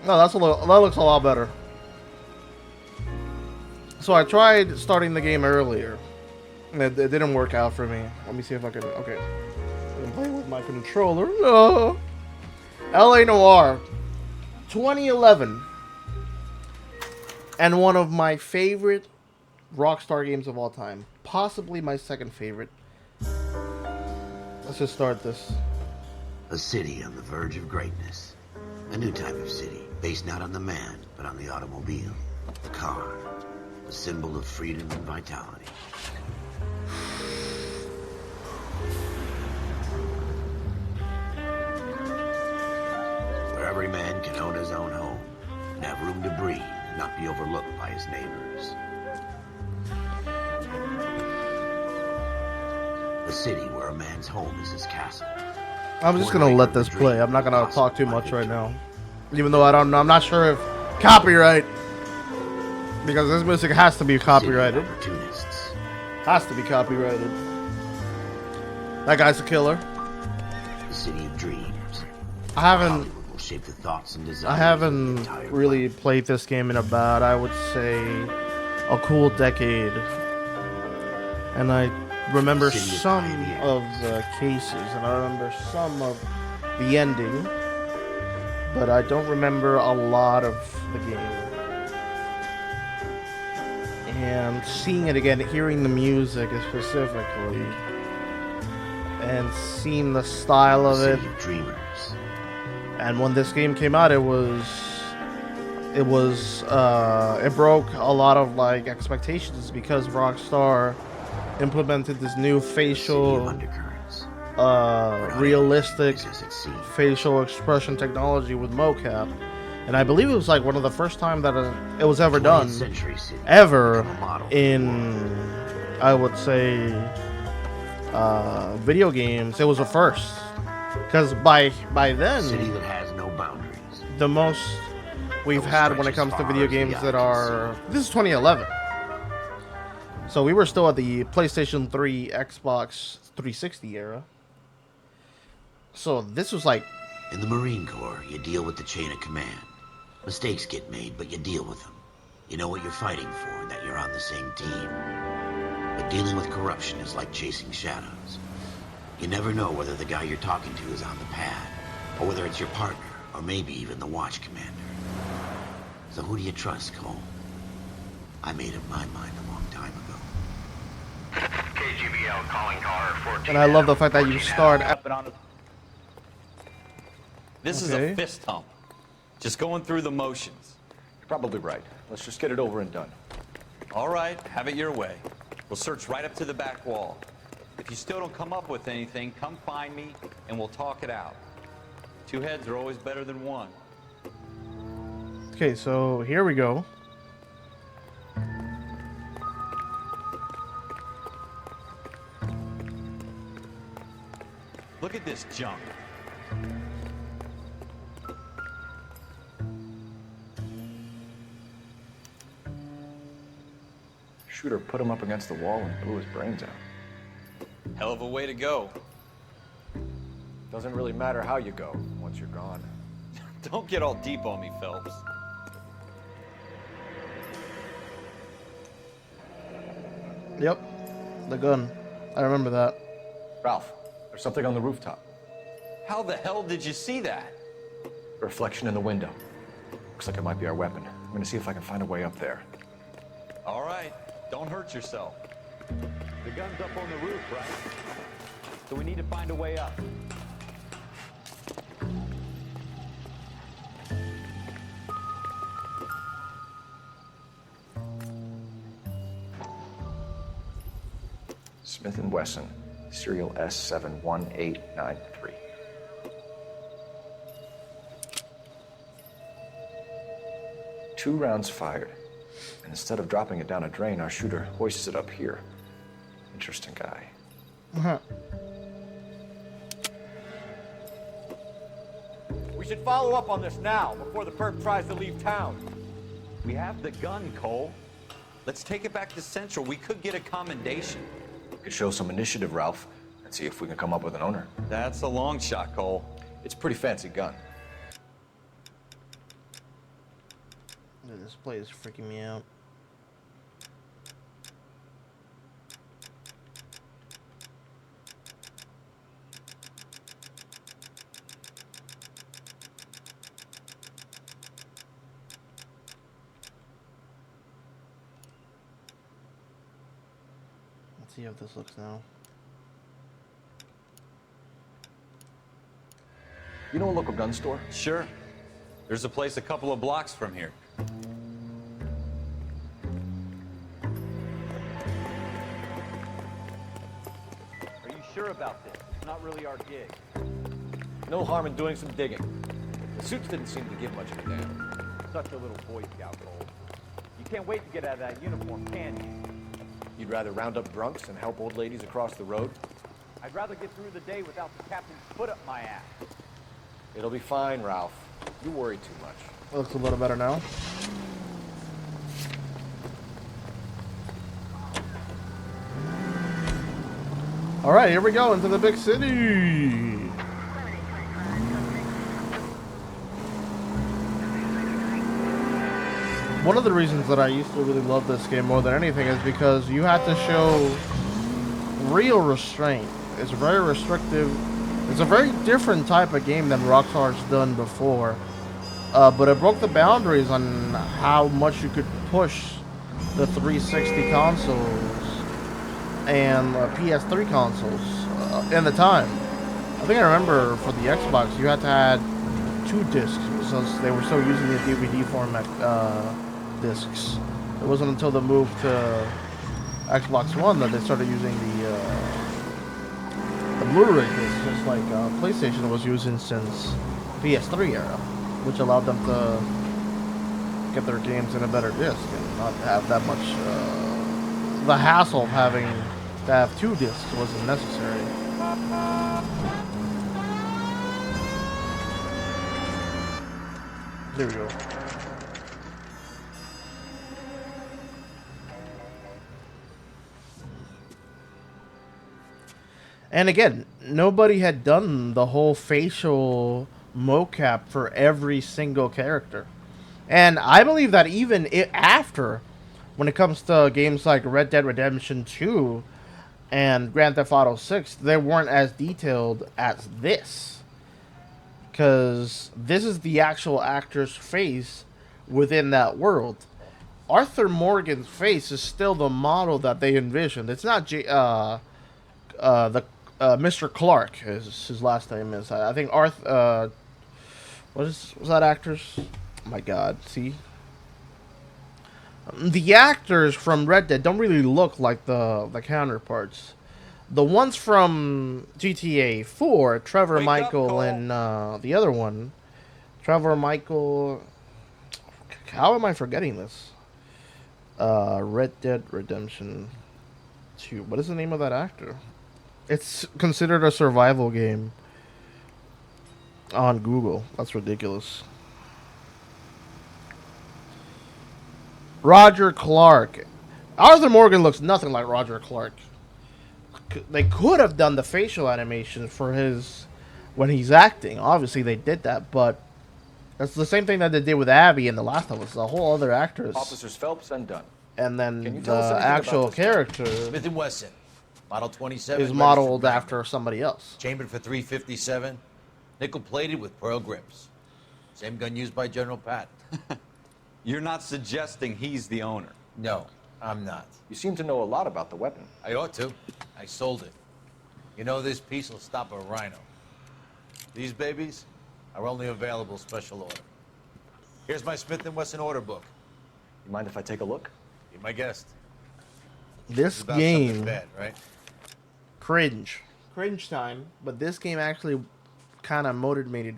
No, that looks a lot better. So I tried starting the game earlier. It didn't work out for me. Let me see if I can. Okay. I'm playing with my controller. No. LA Noire. 2011. And one of my favorite Rockstar games of all time. Possibly my second favorite. Let's just start this. A city on the verge of greatness. A new type of city, based not on the man, but on the automobile. The car. A symbol of freedom and vitality. Where every man can own his own home, and have room to breathe, and not be overlooked by his neighbors. A city where a man's home is his castle. I'm just gonna let this play. I'm not gonna talk too much right now, even though I'm not sure if copyright, because this music has to be copyrighted. Has to be copyrighted. That guy's a killer. The city of dreams. I haven't. Hollywood will shape the thoughts and desires. I haven't really played this game in about, I would say, a cool decade, and I remember some of the cases, and I remember some of the ending, but I don't remember a lot of the game. And seeing it again, hearing the music specifically, and seeing the style of it. And when this game came out, it broke a lot of like expectations, because Rockstar implemented this new facial, realistic facial expression technology with mocap, and I believe it was like one of the first time that it was ever done, ever in, I would say, video games. It was a first, because by then, the most we've had when it comes to video games that are, this is 2011. So we were still at the PlayStation 3, Xbox 360 era. So this was like... In the Marine Corps, you deal with the chain of command. Mistakes get made, but you deal with them. You know what you're fighting for, and that you're on the same team. But dealing with corruption is like chasing shadows. You never know whether the guy you're talking to is on the pad, or whether it's your partner, or maybe even the watch commander. So who do you trust, Cole? I made up my mind a long time ago. KGBL calling car 14. And I love the fact that you start at... This is a fist hump. Just going through the motions. You're probably right. Let's just get it over and done. All right, have it your way. We'll search right up to the back wall. If you still don't come up with anything, come find me and we'll talk it out. Two heads are always better than one. Okay, so here we go. Look at this junk. Shooter put him up against the wall and blew his brains out. Hell of a way to go. Doesn't really matter how you go once you're gone. Don't get all deep on me, Phelps. Yep, the gun. I remember that. Ralph, there's something on the rooftop. How the hell did you see that? A reflection in the window. Looks like it might be our weapon. I'm gonna see if I can find a way up there. All right, don't hurt yourself. The gun's up on the roof, right? So we need to find a way up. Smith & Wesson, serial S71893. Two rounds fired, and instead of dropping it down a drain, our shooter hoists it up here. Interesting guy. We should follow up on this now, before the perp tries to leave town. We have the gun, Cole. Let's take it back to Central. We could get a commendation. We could show some initiative, Ralph, and see if we can come up with an owner. That's a long shot, Cole. It's a pretty fancy gun. This play is freaking me out. Let's see how this looks now. You know a local gun store? Sure. There's a place a couple of blocks from here. Are you sure about this? It's not really our gig. No harm in doing some digging. The suits didn't seem to give much of a damn. Such a little Boy Scout, Cole. You can't wait to get out of that uniform, can you? You'd rather round up drunks and help old ladies across the road? I'd rather get through the day without the captain's foot up my ass. It'll be fine, Ralph. You worry too much. It looks a little better now. All right, here we go into the big city. One of the reasons that I used to really love this game more than anything is because you had to show real restraint. It's very restrictive. It's a very different type of game than Rockstar's done before. But it broke the boundaries on how much you could push the 360 consoles and PS3 consoles in the time. I think I remember for the Xbox, you had to add 2 discs because they were still using the DVD format discs. It wasn't until the move to Xbox One that they started using the Blu-ray discs, just like PlayStation was using since PS3 era, which allowed them to get their games in a better disc and not have that much. The hassle of having to have 2 discs wasn't necessary. There we go. And again, nobody had done the whole facial mocap for every single character. And I believe that even after, when it comes to games like Red Dead Redemption 2 and Grand Theft Auto 6, they weren't as detailed as this. Because this is the actual actor's face within that world. Arthur Morgan's face is still the model that they envisioned. It's not Mr. Clark, is his last name is. I think Arthur. Was that actor's? Oh my God, see. The actors from Red Dead don't really look like the counterparts. The ones from GTA 4, Trevor Wake Michael up, and the other one, Trevor Michael. How am I forgetting this? Red Dead Redemption 2. What is the name of that actor? It's considered a survival game on Google. That's ridiculous. Roger Clark. Arthur Morgan looks nothing like Roger Clark. They could have done the facial animation for his when he's acting. Obviously, they did that, but that's the same thing that they did with Abby in The Last of Us. The whole other actors. Officers Phelps and Dunn. And then Can you the tell us anything actual about this character Smith & Wesson, Model 27. is modeled after somebody else. Chambered for 357, nickel-plated with pearl grips. Same gun used by General Patton. You're not suggesting he's the owner? No, I'm not. You seem to know a lot about the weapon. I ought to. I sold it. You know, this piece will stop a rhino. These babies are only available special order. Here's my Smith & Wesson order book. You mind if I take a look? Be my guest. This It's about game, something bad, right? cringe time, but this game actually kind of motivated.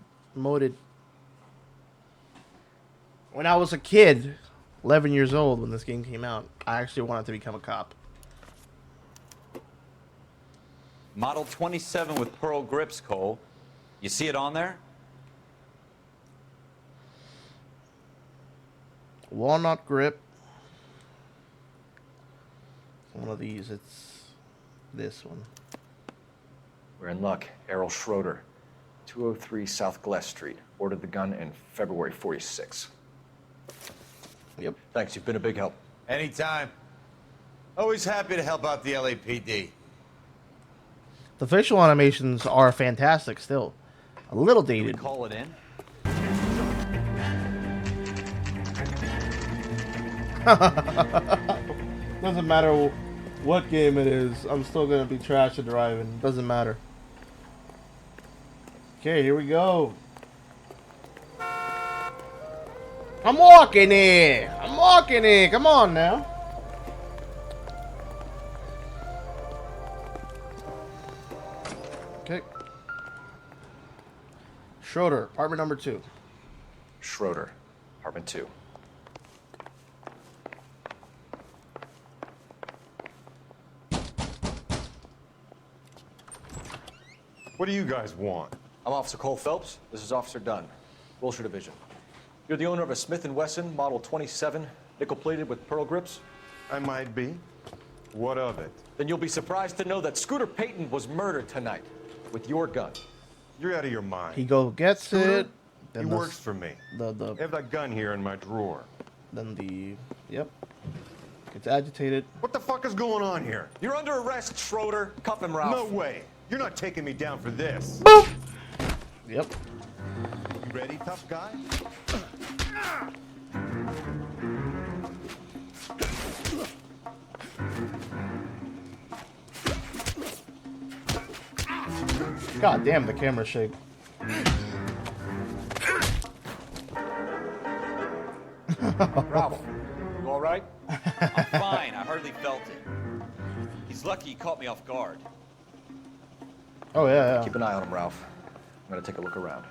When I was a kid, 11 years old, when this game came out, I actually wanted to become a cop. Model 27 with pearl grips, Cole. You see it on there? Walnut grip. One of these, it's this one. We're in luck. Errol Schroeder, 203 South Glass Street. Ordered the gun in February '46. Yep. Thanks, you've been a big help. Anytime. Always happy to help out the LAPD. The facial animations are fantastic still. A little Did we dated. call it in? Doesn't matter what game it is, I'm still gonna be trash at driving. Doesn't matter. Okay, here we go. I'm walking in. I'm walking in. Come on now. Okay. Schroeder, apartment number 2. Schroeder, apartment 2. What do you guys want? I'm Officer Cole Phelps. This is Officer Dunn, Wilshire Division. You're the owner of a Smith & Wesson Model 27, nickel-plated with pearl grips? I might be. What of it? Then you'll be surprised to know that Scooter Payton was murdered tonight with your gun. You're out of your mind. He gets Scooter, it. He Then works for me. I the have that gun here in my drawer. then the yep. Gets agitated. What the fuck is going on here? You're under arrest, Schroeder. Cuff him, Ralph. No way. You're not taking me down for this. Boop. Yep. You ready, tough guy? God damn, the camera shake. Ralph, you all right? I'm fine. I hardly felt it. He's lucky he caught me off guard. Oh yeah, yeah. Keep an eye on him, Ralph. I'm gonna take a look around.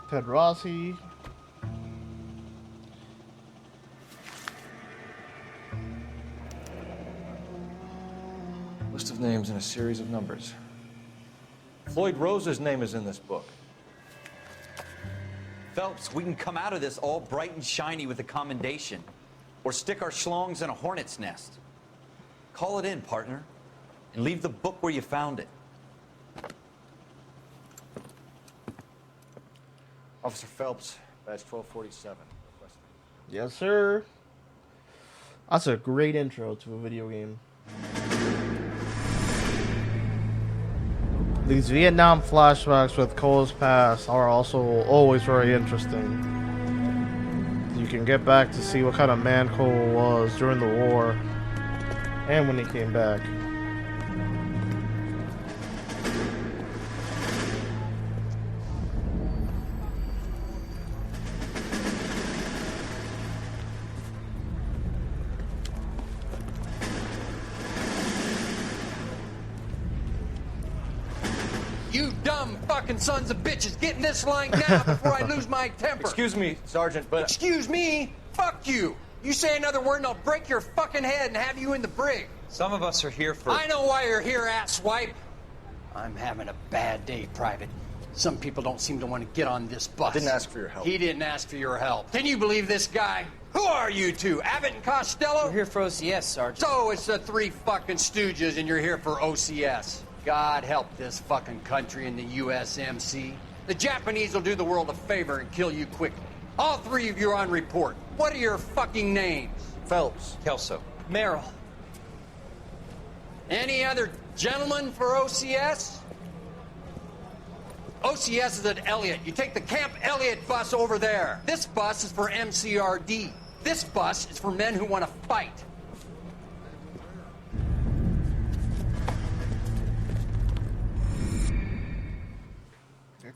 Ted Rossi. List of names and a series of numbers. Floyd Rose's name is in this book. Phelps, we can come out of this all bright and shiny with a commendation. Or stick our schlongs in a hornet's nest. Call it in, partner. And leave the book where you found it. Officer Phelps, badge 1247. Requested. Yes, sir. That's a great intro to a video game. These Vietnam flashbacks with Cole's past are also always very interesting. You can get back to see what kind of man Cole was during the war and when he came back. You dumb fucking sons of bitches, get in this line now before I lose my temper. Excuse me, Sergeant, but... Excuse me? Fuck you. You say another word and I'll break your fucking head and have you in the brig. Some of us are here for... I know why you're here, asswipe. I'm having a bad day, Private. Some people don't seem to want to get on this bus. I didn't ask for your help. He didn't ask for your help. Can you believe this guy? Who are you two? Abbott and Costello? We're here for OCS, Sergeant. So it's the three fucking stooges and you're here for OCS. God help this fucking country and the USMC. The Japanese will do the world a favor and kill you quickly. All three of you are on report. What are your fucking names? Phelps. Kelso. Merrill. Any other gentlemen for OCS? OCS is at Elliott. You take the Camp Elliott bus over there. This bus is for MCRD. This bus is for men who want to fight.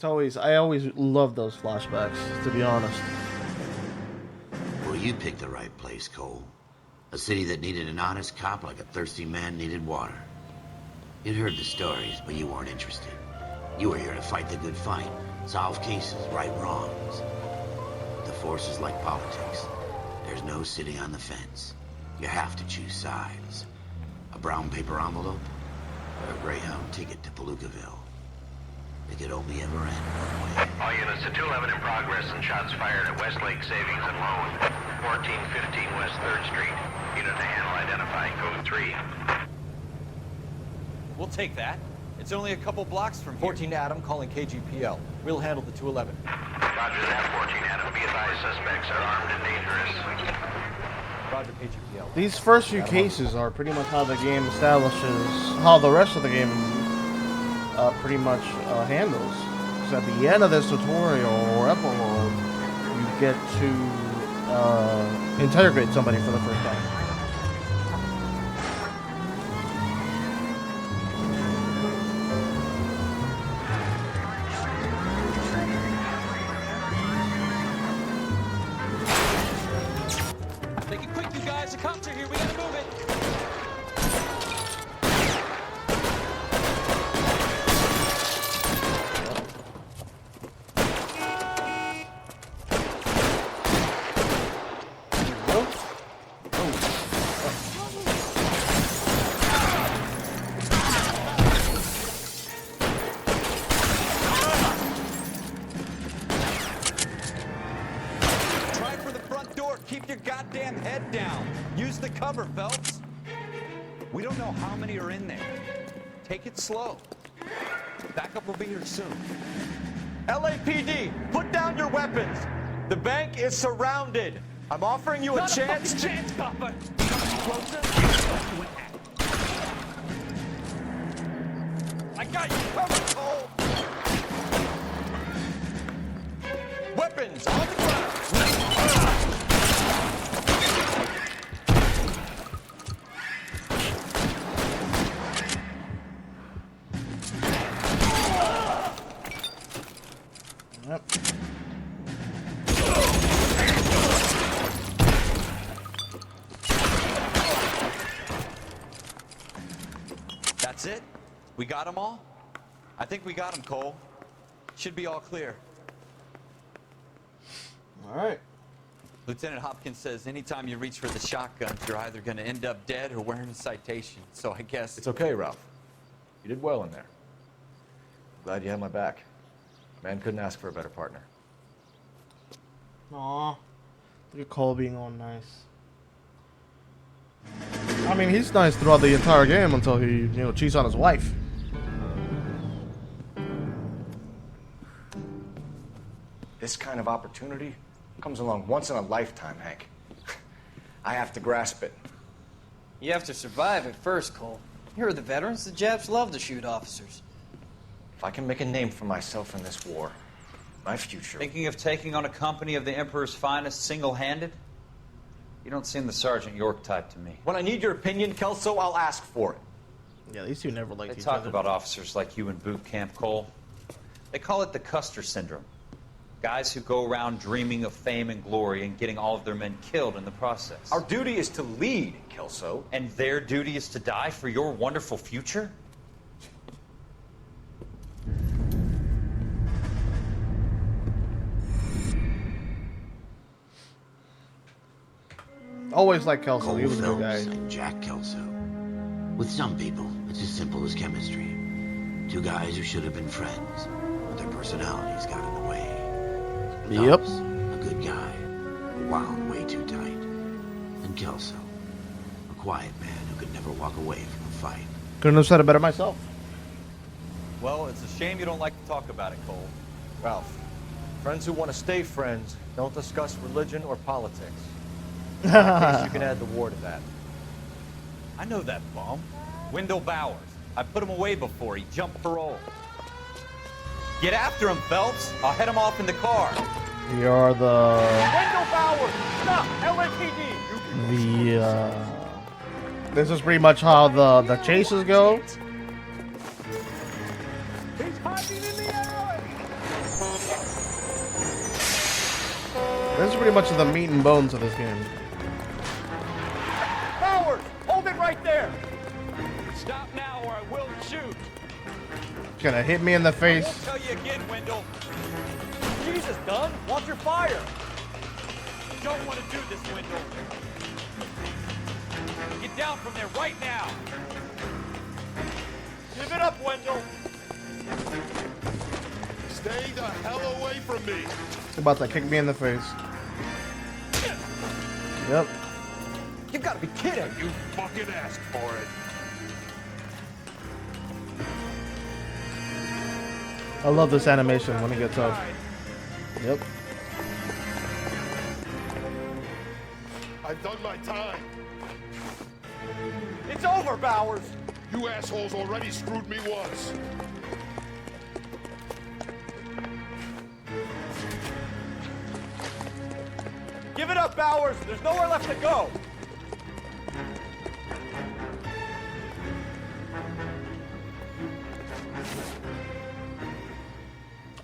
I always love those flashbacks, to be honest. Well, you picked the right place, Cole. A city that needed an honest cop like a thirsty man needed water. You'd heard the stories, but you weren't interested. You were here to fight the good fight, solve cases, right wrongs. The force is like politics. There's no sitting on the fence. You have to choose sides. A brown paper envelope, or a Greyhound ticket to Palookaville. It could only ever end one way. All units to 211 in progress and shots fired at Westlake Savings and Loan, 1415 West 3rd Street. Unit to handle identifying code 3. We'll take that. It's only a couple blocks from here. 14 Adam calling KGPL. We'll handle the 211. Roger that, 14 Adam. Be advised, suspects are armed and dangerous. Roger, KGPL. These first few cases are pretty much how the game establishes how the rest of the game pretty much handles. Because at the end of this tutorial or epilogue, you get to interrogate somebody for the first time. Make it quick, you guys. The cops are here. We gotta move it. Try for the front door. Keep your goddamn head down. Use the cover, Phelps. We don't know how many are in there. Take it slow. Backup will be here soon. LAPD, put down your weapons. The bank is surrounded. I'm offering you a chance to... chance, Papa. Closer. I got you covered, Cole. Weapons on the ground. Yep. That's it? We got them all? I think we got them, Cole. Should be all clear. All right. Lieutenant Hopkins says anytime you reach for the shotguns, you're either going to end up dead or wearing a citation. So I guess... It's okay, Ralph. You did well in there. Glad you had my back. Man couldn't ask for a better partner. Aw. Look at Cole being all nice. I mean, he's nice throughout the entire game until he, cheats on his wife. This kind of opportunity comes along once in a lifetime, Hank. I have to grasp it. You have to survive it first, Cole. Here are the veterans. The Japs love to shoot officers. If I can make a name for myself in this war, my future... Thinking of taking on a company of the Emperor's finest single-handed? You don't seem the Sergeant York type to me. When I need your opinion, Kelso, I'll ask for it. Yeah, these two never liked They each talk other. about officers like you in boot camp, Cole. They call it the Custer syndrome. Guys who go around dreaming of fame and glory and getting all of their men killed in the process. Our duty is to lead, Kelso. And their duty is to die for your wonderful future? Always like Kelso. Cole He was a good Phelps guy. and Jack Kelso. With some people, it's as simple as chemistry. Two guys who should have been friends, but their personalities got in the way. Yep. Phelps, a good guy, wound way too tight. And Kelso, a quiet man who could never walk away from a fight. Couldn't have said it better myself. Well, it's a shame you don't like to talk about it, Cole. Ralph, friends who want to stay friends don't discuss religion or politics. In case you can add the war to that. I know that bum. Wendell Bowers. I put him away before he jumped parole. Get after him, Phelps. I'll head him off in the car. You're the... Wendell Bowers! Stop! LAPD! This is pretty much how the chases go. He's hiding in the alley! This is pretty much the meat and bones of this game. Bowers! Hold it right there! Stop now or I will shoot. Gonna hit me in the face. I'll tell you again, Wendell. Jesus, Dunn! Watch your fire! You don't want to do this, Wendell. Get down from there right now. Give it up, Wendell! Stay the hell away from me. About to kick me in the face. Yep. You've got to be kidding! You fucking asked for it. I love this animation when he gets up. Yep. I've done my time. It's over, Bowers. You assholes already screwed me once. Give it up, Bowers. There's nowhere left to go.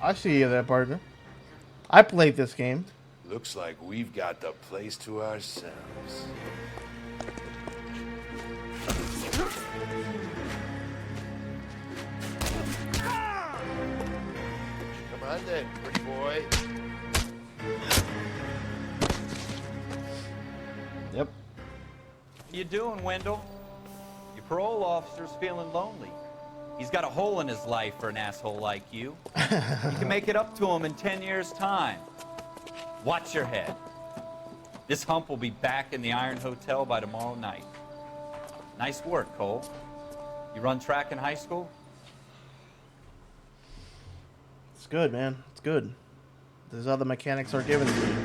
I see you there, partner. I played this game. Looks like we've got the place to ourselves. Come on then, pretty boy. Yep. What you doing, Wendell? Your parole officer's feeling lonely. He's got a hole in his life for an asshole like you. You can make it up to him in 10 years' time. Watch your head. This hump will be back in the Iron Hotel by tomorrow night. Nice work, Cole. You run track in high school? It's good, man. It's good. These other mechanics are given to me.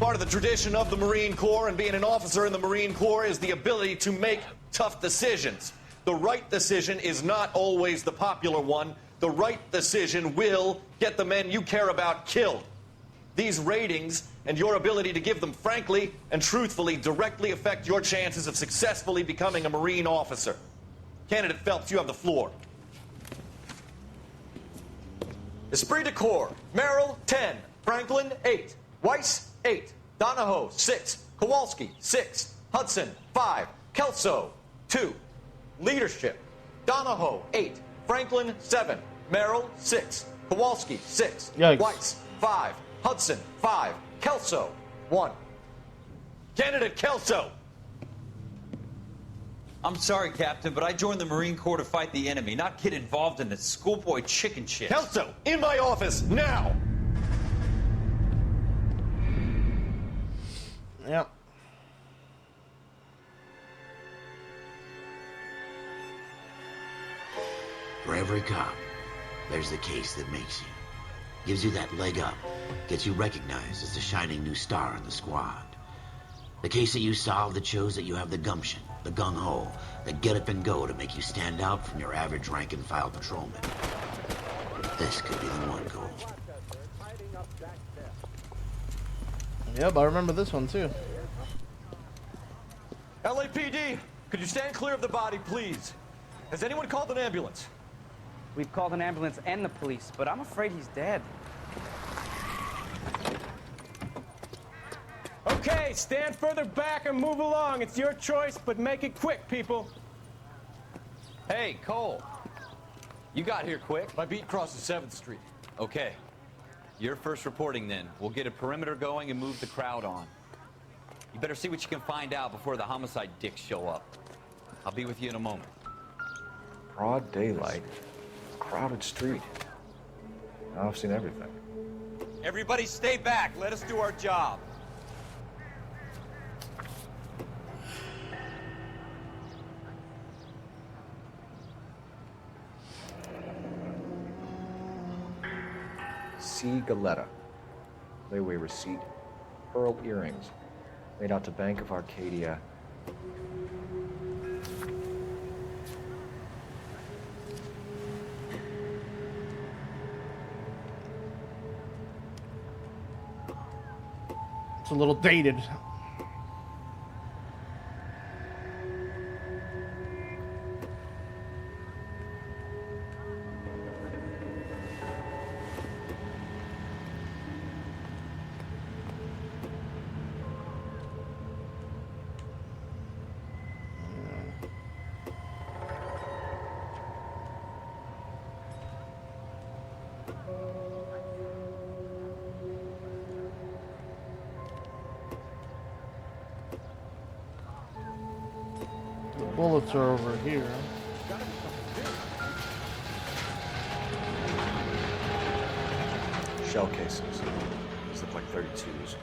Part of the tradition of the Marine Corps and being an officer in the Marine Corps is the ability to make tough decisions. The right decision is not always the popular one. The right decision will get the men you care about killed. These ratings and your ability to give them frankly and truthfully directly affect your chances of successfully becoming a Marine officer. Candidate Phelps, you have the floor. Esprit de Corps, Merrill, 10. Franklin, 8. Weiss, 8. Donahoe, 6. Kowalski, 6. Hudson, 5. Kelso, 2. Leadership, Donahoe, 8. Franklin, 7. Merrill, 6. Kowalski, 6. Yikes. Weiss, 5. Hudson, 5. Kelso, 1. Candidate Kelso. I'm sorry, Captain, but I joined the Marine Corps to fight the enemy, not get involved in this schoolboy chicken shit. Kelso, in my office, now! Yep. For every cop, there's the case that makes you. Gives you that leg up. Gets you recognized as the shining new star in the squad. The case that you solve that shows that you have the gumption, the gung-ho, the get up and go to make you stand out from your average rank-and-file patrolman. This could be the one, Cole. Yep, I remember this one too. LAPD, could you stand clear of the body, please? Has anyone called an ambulance? We've called an ambulance and the police, but I'm afraid he's dead. Okay, stand further back and move along. It's your choice, but make it quick, people. Hey, Cole. You got here quick. My beat crosses 7th Street. Okay. You're first reporting then. We'll get a perimeter going and move the crowd on. You better see what you can find out before the homicide dicks show up. I'll be with you in a moment. Broad daylight, crowded street. Now I've seen everything. Everybody stay back. Let us do our job. C. Galetta. Layaway receipt. Pearl earrings. Made out to Bank of Arcadia. It's a little dated. Bullets are over here. Shell cases. These look like 32s.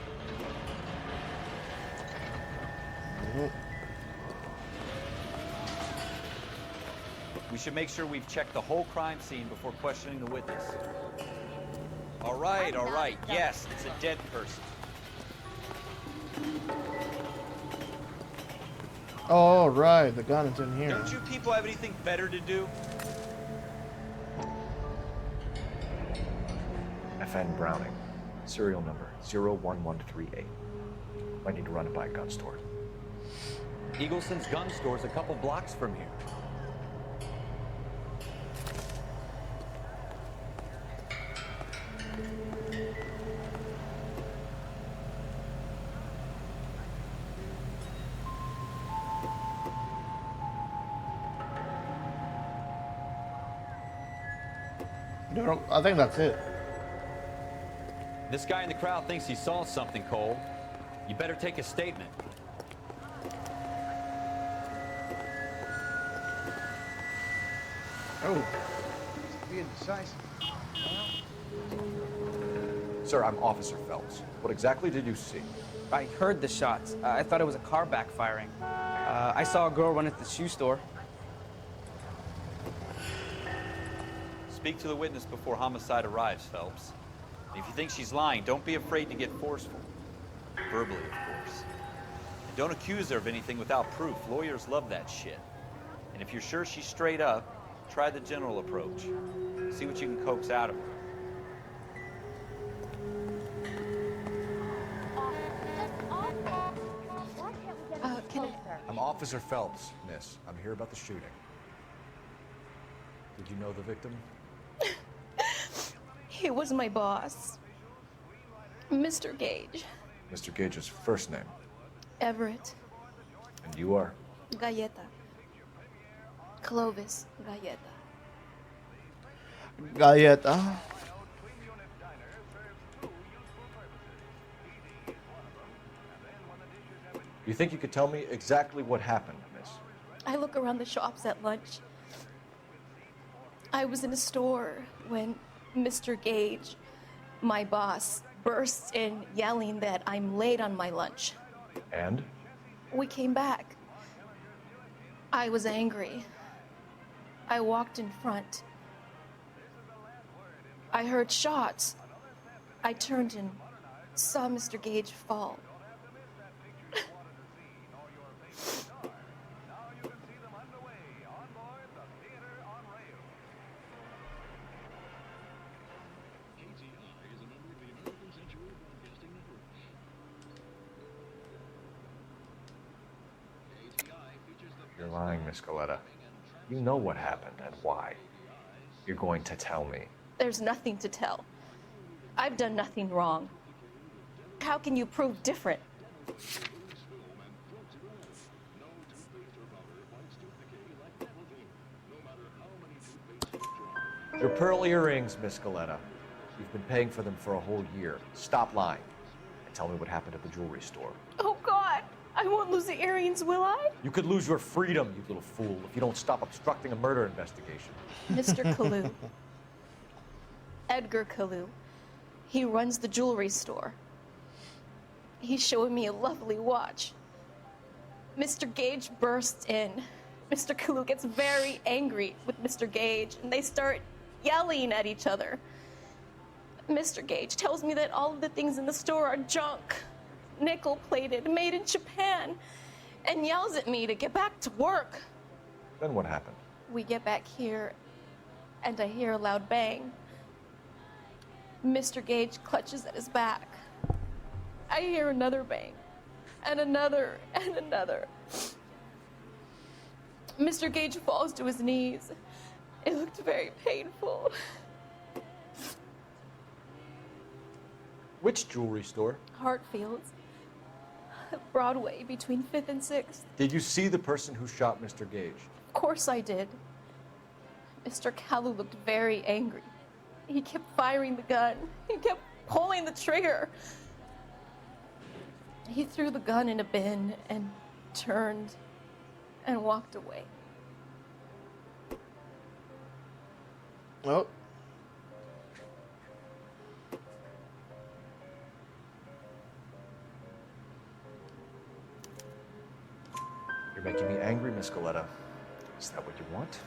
We should make sure we've checked the whole crime scene before questioning the witness. All right. Yes, it's a dead person. All right, the gun is in here. Don't you people have anything better to do? FN Browning, serial number 01138. Might need to run it by a gun store. Eagleson's gun store's a couple blocks from here. I think that's it. This guy in the crowd thinks he saw something, Cole. You better take a statement. Oh, being decisive. Sir, I'm Officer Phelps. What exactly did you see? I heard the shots. I thought it was a car backfiring. I saw a girl run at the shoe store. Speak to the witness before homicide arrives, Phelps. If you think she's lying, don't be afraid to get forceful. Verbally, of course. And don't accuse her of anything without proof. Lawyers love that shit. And if you're sure she's straight up, try the general approach. See what you can coax out of her. I'm Officer Phelps, miss. I'm here about the shooting. Did you know the victim? He was my boss, Mr. Gage. Mr. Gage's first name. Everett. And you are? Galleta. Clovis Galleta. Galleta. You think you could tell me exactly what happened, miss? I look around the shops at lunch. I was in a store when Mr. Gage, my boss, bursts in yelling that I'm late on my lunch. And? We came back. I was angry. I walked in front. I heard shots. I turned and saw Mr. Gage fall. You're lying, Miss Galleta. You know what happened and why. You're going to tell me. There's nothing to tell. I've done nothing wrong. How can you prove different? Your pearl earrings, Miss Galleta. You've been paying for them for a whole year. Stop lying and tell me what happened at the jewelry store. Oh, God! I won't lose the earrings, will I? You could lose your freedom, you little fool, if you don't stop obstructing a murder investigation. Mr. Kalu. Edgar Kalu. He runs the jewelry store. He's showing me a lovely watch. Mr. Gage bursts in. Mr. Kalu gets very angry with Mr. Gage, and they start yelling at each other. Mr. Gage tells me that all of the things in the store are junk, nickel-plated, made in Japan, and yells at me to get back to work. Then what happened? We get back here, and I hear a loud bang. Mr. Gage clutches at his back. I hear another bang, and another, and another. Mr. Gage falls to his knees. It looked very painful. Which jewelry store? Hartfield's. Broadway, between 5th and 6th. Did you see the person who shot Mr. Gage? Of course I did. Mr. Kalu looked very angry. He kept firing the gun. He kept pulling the trigger. He threw the gun in a bin and turned and walked away. Oh. You're making me angry, Miss Galleta. Is that what you want?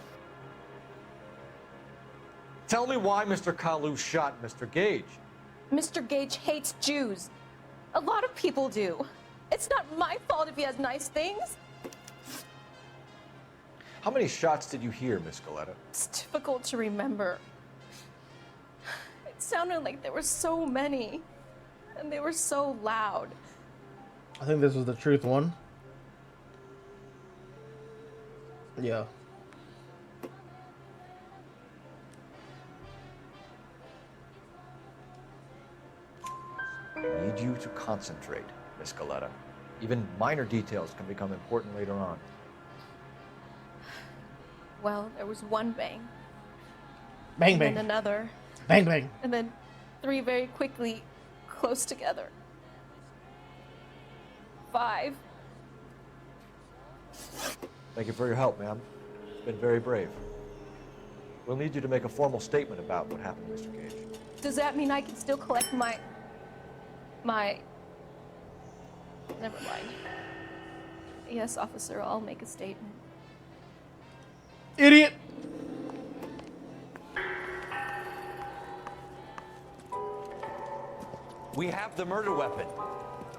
Tell me why Mr. Kalu shot Mr. Gage. Mr. Gage hates Jews. A lot of people do. It's not my fault if he has nice things. How many shots did you hear, Miss Galetta? It's difficult to remember. It sounded like there were so many, and they were so loud. I think this was the truth one. Yeah. I need you to concentrate, Miss Galetta. Even minor details can become important later on. Well, there was one bang. Bang, and bang. then another. Bang, bang. And then 3 very quickly, close together. 5. Thank you for your help, ma'am. You've been very brave. We'll need you to make a formal statement about what happened, Mr. Gage. Does that mean I can still collect my... Never mind. Yes, officer, I'll make a statement. Idiot! We have the murder weapon.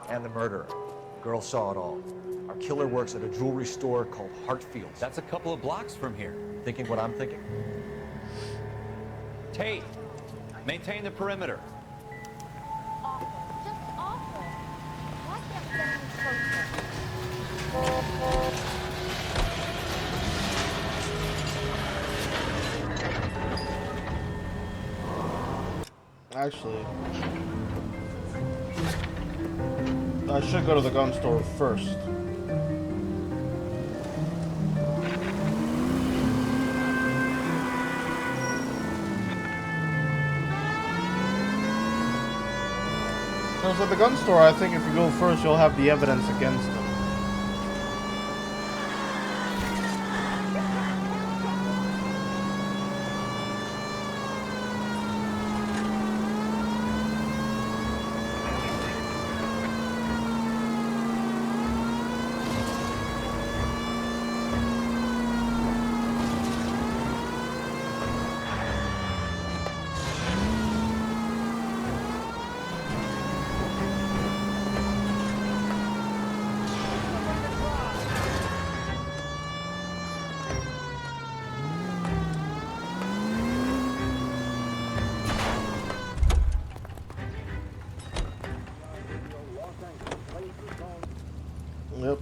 And the murderer. The girl saw it all. Our killer works at a jewelry store called Hartfield's. That's a couple of blocks from here. Thinking what I'm thinking? Tate, maintain the perimeter. Awful. Just awful. Why can't we get any closer? Actually, I should go to the gun store first. Because at the gun store, I think if you go first, you'll have the evidence against them. Yep.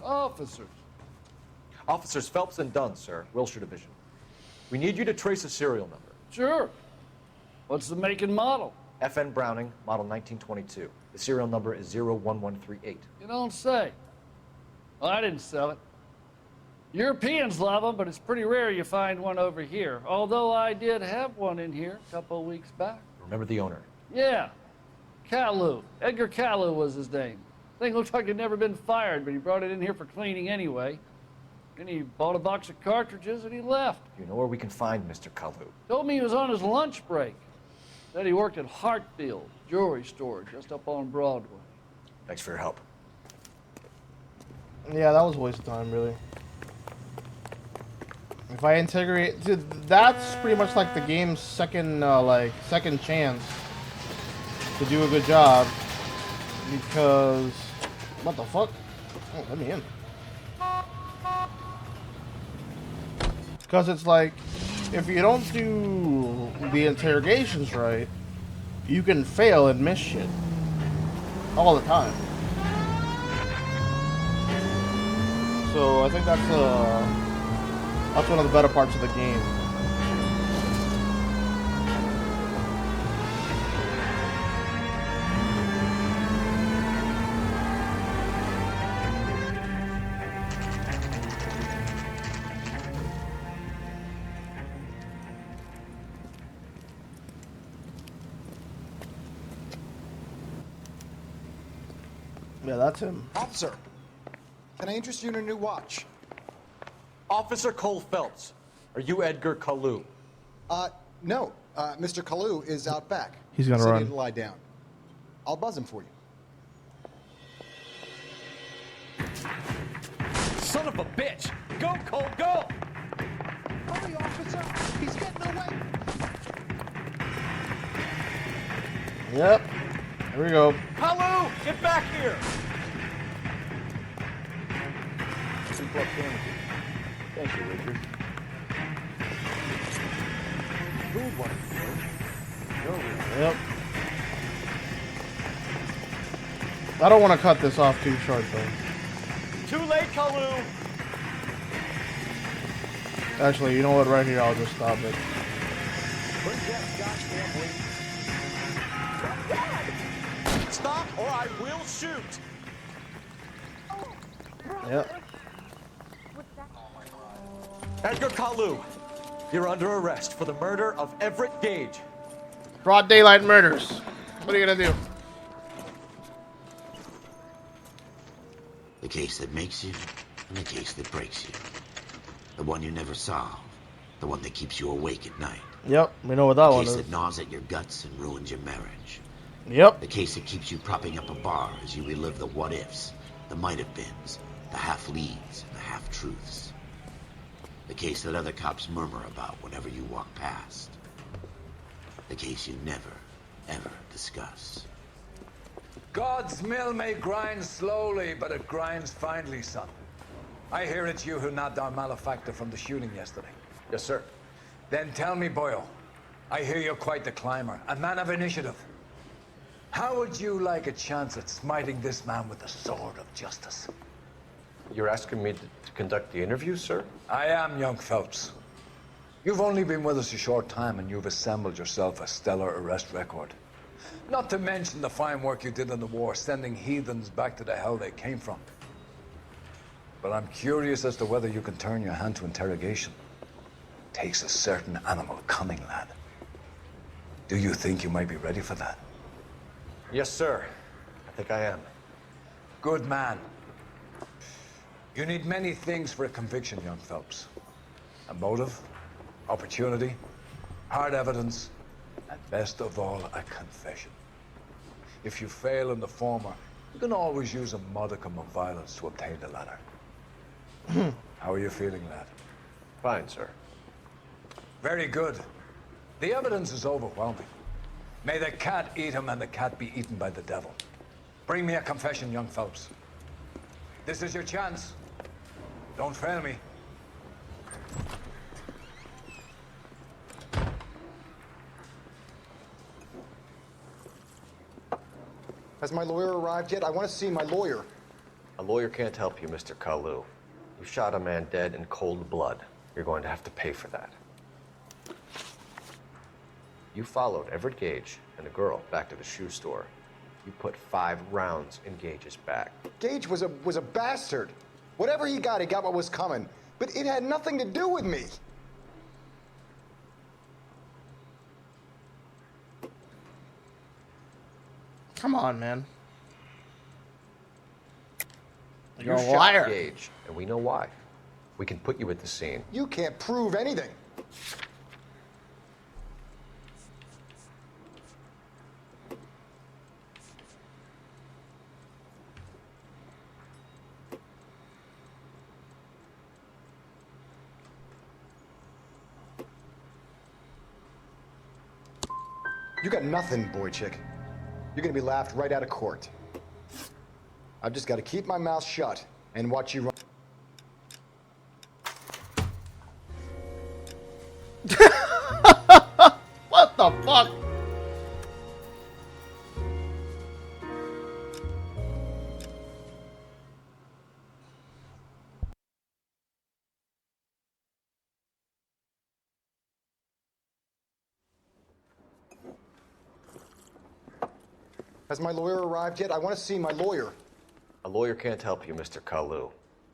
Officers. Officers Phelps and Dunn, sir. Wilshire Division. We need you to trace a serial number. Sure. What's the make and model? FN Browning, model 1922. The serial number is 01138. You don't say. Well, I didn't sell it. Europeans love them, but it's pretty rare you find one over here. Although I did have one in here a couple of weeks back. Remember the owner? Yeah. Kalu. Edgar Kalu was his name. Thing looked like he'd never been fired, but he brought it in here for cleaning anyway. Then he bought a box of cartridges and he left. You know where we can find Mr. Kalu? Told me he was on his lunch break. Said he worked at Hartfield jewelry store just up on Broadway. Thanks for your help. Yeah, that was a waste of time, really. If I integrate, dude, that's pretty much like the game's second chance to do a good job. Because, what the fuck? Oh, let me in. Because it's like, if you don't do the interrogations right, you can fail and miss shit all the time. So I think that's one of the better parts of the game. Yeah, that's him. Officer, can I interest you in a new watch? Officer Cole Phelps, are you Edgar Kalu? No. Mr. Kalu is out back. He's gonna so run. Need to lie down. I'll buzz him for you. Son of a bitch! Go, Cole, go! Hurry, officer! He's getting away! Yep. Here we go. Kalu, get back here! Thank you, Richard. Yep. I don't want to cut this off too short, though. Too late, Kalu! Actually, you know what? Right here, I'll just stop it. Stop or I will shoot. Yep. Edgar Kalu, you're under arrest for the murder of Everett Gage. Broad daylight murders. What are you gonna do? The case that makes you, and the case that breaks you. The one you never solve. The one that keeps you awake at night. Yep, we know what that one The case is. that gnaws at your guts and ruins your marriage. Yep. The case that keeps you propping up a bar as you relive the what-ifs, the might-have-beens, the half-leads, and the half-truths. The case that other cops murmur about whenever you walk past. The case you never, ever discuss. God's mill may grind slowly, but it grinds finely, son. I hear it's you who nabbed our malefactor from the shooting yesterday. Yes, sir. Then tell me, Boyle, I hear you're quite the climber, a man of initiative. How would you like a chance at smiting this man with the sword of justice? You're asking me to conduct the interview, sir? I am, young Phelps. You've only been with us a short time, and you've assembled yourself a stellar arrest record. Not to mention the fine work you did in the war, sending heathens back to the hell they came from. But I'm curious as to whether you can turn your hand to interrogation. Takes a certain animal cunning, lad. Do you think you might be ready for that? Yes, sir. I think I am. Good man. You need many things for a conviction, young Phelps. A motive, opportunity, hard evidence, and best of all, a confession. If you fail in the former, you can always use a modicum of violence to obtain the latter. How are you feeling, lad? Fine, sir. Very good. The evidence is overwhelming. May the cat eat him and the cat be eaten by the devil. Bring me a confession, young Phelps. This is your chance. Don't fail me. Has my lawyer arrived yet? I want to see my lawyer. A lawyer can't help you, Mr. Kalu. You shot a man dead in cold blood. You're going to have to pay for that. You followed Everett Gage and the girl back to the shoe store. You put 5 rounds in Gage's back. Gage was a bastard. Whatever he got what was coming. But it had nothing to do with me. Come on, man. You're a liar. Gage, and we know why. We can put you at the scene. You can't prove anything. You got nothing, boy chick. You're gonna be laughed right out of court. I've just got to keep my mouth shut and watch you run. What the fuck? Has my lawyer arrived yet? I want to see my lawyer. A lawyer can't help you, Mr. Kalu.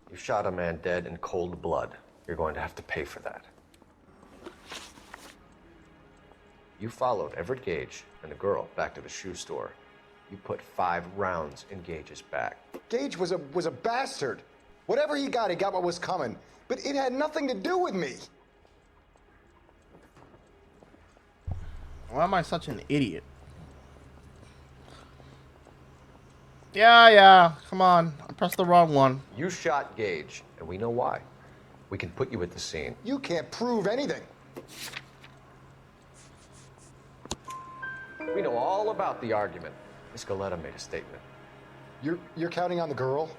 You shot a man dead in cold blood. You're going to have to pay for that. You followed Everett Gage and the girl back to the shoe store. You put 5 rounds in Gage's back. Gage was a bastard. Whatever he got what was coming. But it had nothing to do with me. Why am I such an idiot? Yeah, come on. I pressed the wrong one. You shot Gage, and we know why. We can put you at the scene. You can't prove anything. We know all about the argument. Miss Galetta made a statement. You're counting on the girl?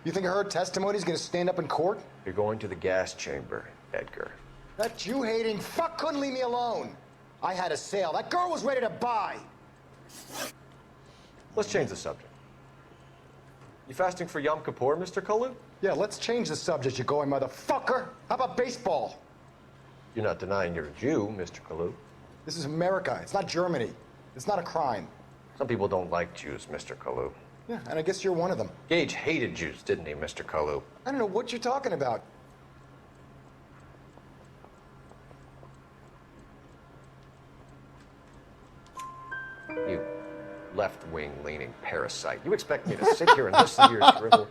You think her testimony's gonna stand up in court? You're going to the gas chamber, Edgar. That Jew-hating fuck couldn't leave me alone. I had a sale. That girl was ready to buy. Let's change the subject. You fasting for Yom Kippur, Mr. Kalu? Yeah, let's change the subject, you going motherfucker. How about baseball? You're not denying you're a Jew, Mr. Kalu. This is America. It's not Germany. It's not a crime. Some people don't like Jews, Mr. Kalu. Yeah, and I guess you're one of them. Gage hated Jews, didn't he, Mr. Kalu? I don't know what you're talking about. You left-wing leaning parasite. You expect me to sit here and listen to your drivel?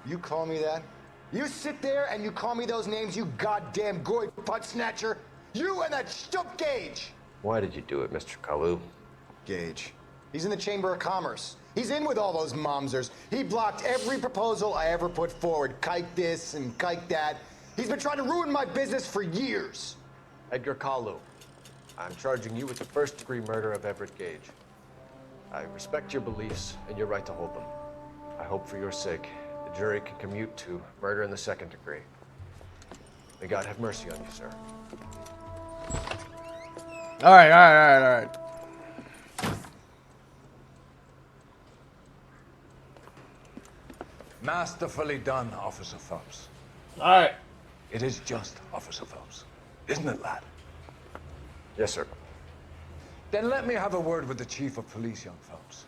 You call me that? You sit there and you call me those names, you goddamn goy putt snatcher? You and that stup Gage! Why did you do it, Mr. Kalu? Gage. He's in the Chamber of Commerce. He's in with all those momsers. He blocked every proposal I ever put forward. Kike this and kike that. He's been trying to ruin my business for years. Edgar Kalu, I'm charging you with the first-degree murder of Everett Gage. I respect your beliefs and your right to hold them. I hope for your sake the jury can commute to murder in the second degree. May God have mercy on you, sir. All right. Masterfully done, Officer Phelps. All right. It is just, Officer Phelps. Isn't it, lad? Yes, sir. Then let me have a word with the Chief of Police, young Phelps.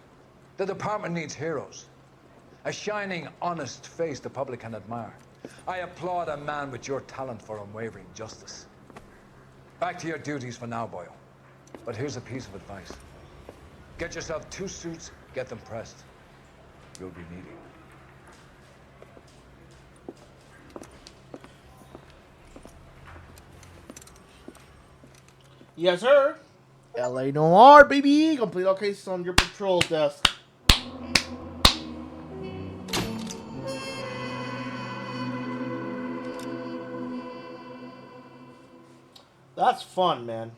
The department needs heroes. A shining, honest face the public can admire. I applaud a man with your talent for unwavering justice. Back to your duties for now, Boyle. But here's a piece of advice. Get yourself 2 suits, get them pressed. You'll be needing. Yes, sir. LA Noire, baby. Complete all cases on your patrol desk. That's fun, man.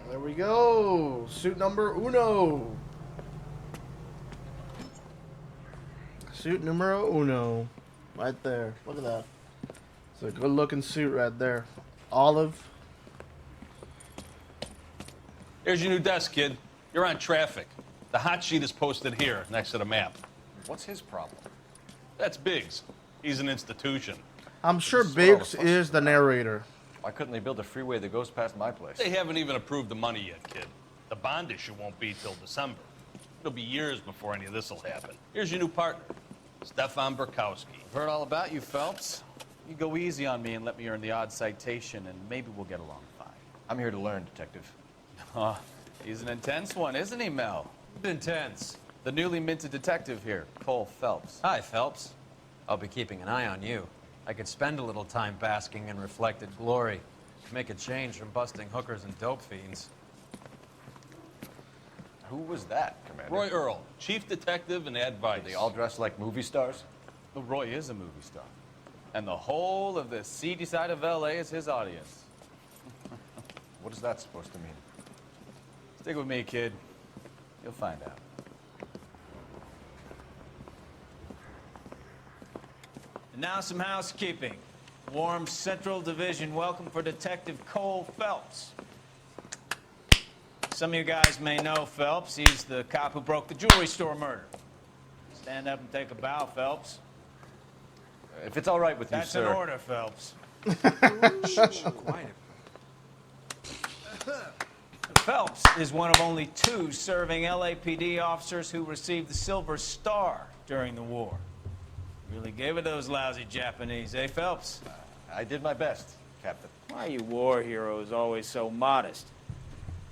There we go. Suit number uno. Suit numero uno. Right there. Look at that. It's a good looking suit right there. Olive. Here's your new desk, kid. You're on traffic. The hot sheet is posted here, next to the map. What's his problem? That's Biggs. He's an institution. I'm sure Biggs is the narrator. Why couldn't they build a freeway that goes past my place? They haven't even approved the money yet, kid. The bond issue won't be till December. It'll be years before any of this will happen. Here's your new partner, Stefan Burkowski. I've heard all about you, Phelps. You go easy on me and let me earn the odd citation, and maybe we'll get along fine. I'm here to learn, Detective. Oh, he's an intense one, isn't he, Mel? Intense. The newly minted detective here, Cole Phelps. Hi, Phelps. I'll be keeping an eye on you. I could spend a little time basking in reflected glory. Make a change from busting hookers and dope fiends. Who was that, Commander? Roy Earl, chief detective and advice. They all dress like movie stars? Well, Roy is a movie star. And the whole of the seedy side of L.A. is his audience. What is that supposed to mean? Stick with me, kid. You'll find out. And now some housekeeping. Warm Central Division welcome for Detective Cole Phelps. Some of you guys may know Phelps. He's the cop who broke the jewelry store murder. Stand up and take a bow, Phelps. If it's all right with you, That's sir. an order, Phelps. Quiet. Phelps is one of only 2 serving LAPD officers who received the Silver Star during the war. Really gave it those lousy Japanese, eh, Phelps? I did my best, Captain. Why are you war heroes always so modest?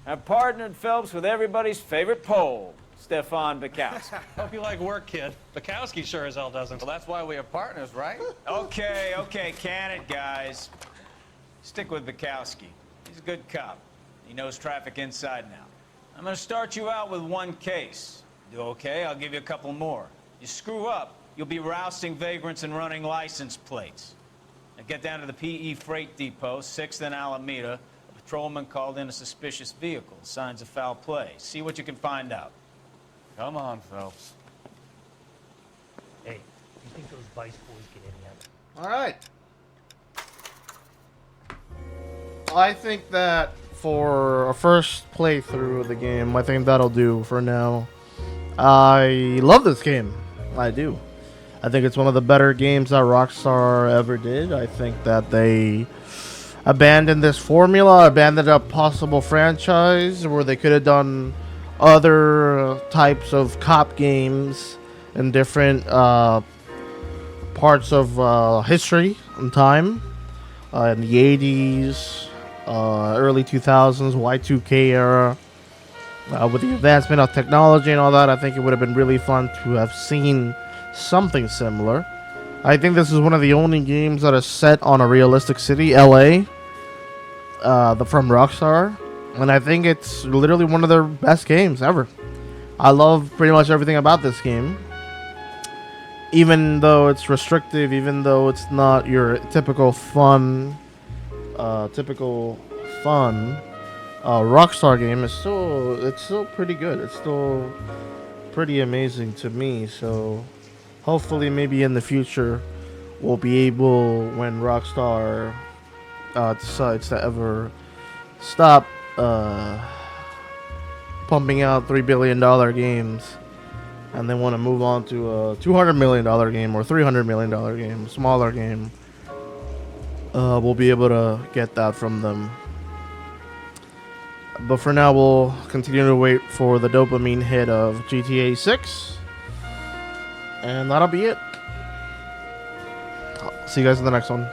I've partnered Phelps with everybody's favorite Pole, Stefan Burkowski. Hope you like work, kid. Bukowski sure as hell doesn't. Well, that's why we have partners, right? Okay, can it, guys. Stick with Bukowski. He's a good cop. He knows traffic inside now. I'm gonna start you out with one case. Do okay? I'll give you a couple more. You screw up, you'll be rousting vagrants and running license plates. Now get down to the PE Freight Depot, 6th and Alameda. A patrolman called in a suspicious vehicle. Signs of foul play. See what you can find out. Come on, Phelps. Hey, you think those Vice boys get any of it? All right. I think that for a first playthrough of the game, I think that'll do for now. I love this game. I do. I think it's one of the better games that Rockstar ever did. I think that they abandoned this formula, abandoned a possible franchise where they could have done other types of cop games in different parts of history and time. In the 80s, early 2000s, Y2K era. With the advancement of technology and all that, I think it would have been really fun to have seen something similar. I think this is one of the only games that is set on a realistic city, LA, from Rockstar. And I think it's literally one of their best games ever. I love pretty much everything about this game. Even though it's restrictive, even though it's not your typical fun, Rockstar game, it's still pretty good. It's still pretty amazing to me. So hopefully maybe in the future we'll be able, when Rockstar decides to ever stop pumping out $3 billion games and they want to move on to a $200 million game or $300 million game, smaller game, we'll be able to get that from them. But for now, we'll continue to wait for the dopamine hit of GTA 6. And that'll be it. See you guys in the next one.